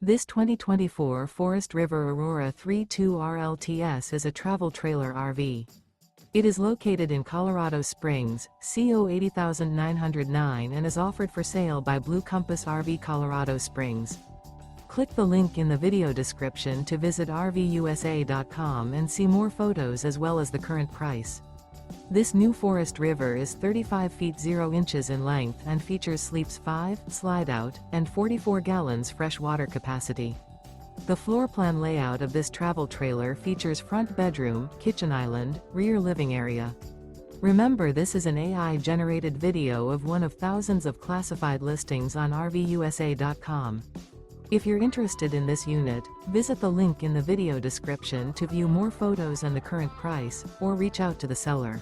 This 2024 Forest River Aurora 3.2 RLTS is a travel trailer RV. It is located in Colorado Springs, CO 80909 and is offered for sale by Blue Compass RV Colorado Springs. Click the link in the video description to visit RVUSA.com and see more photos as well as the current price. This new Forest River is 35 feet 0 inches in length and features sleeps 5, Slideout, and 44 gallons fresh water capacity. The floor plan layout of this travel trailer features front bedroom, kitchen island, rear living area. Remember, this is an AI-generated video of one of thousands of classified listings on RVUSA.com. If you're interested in this unit, visit the link in the video description to view more photos and the current price, or reach out to the seller.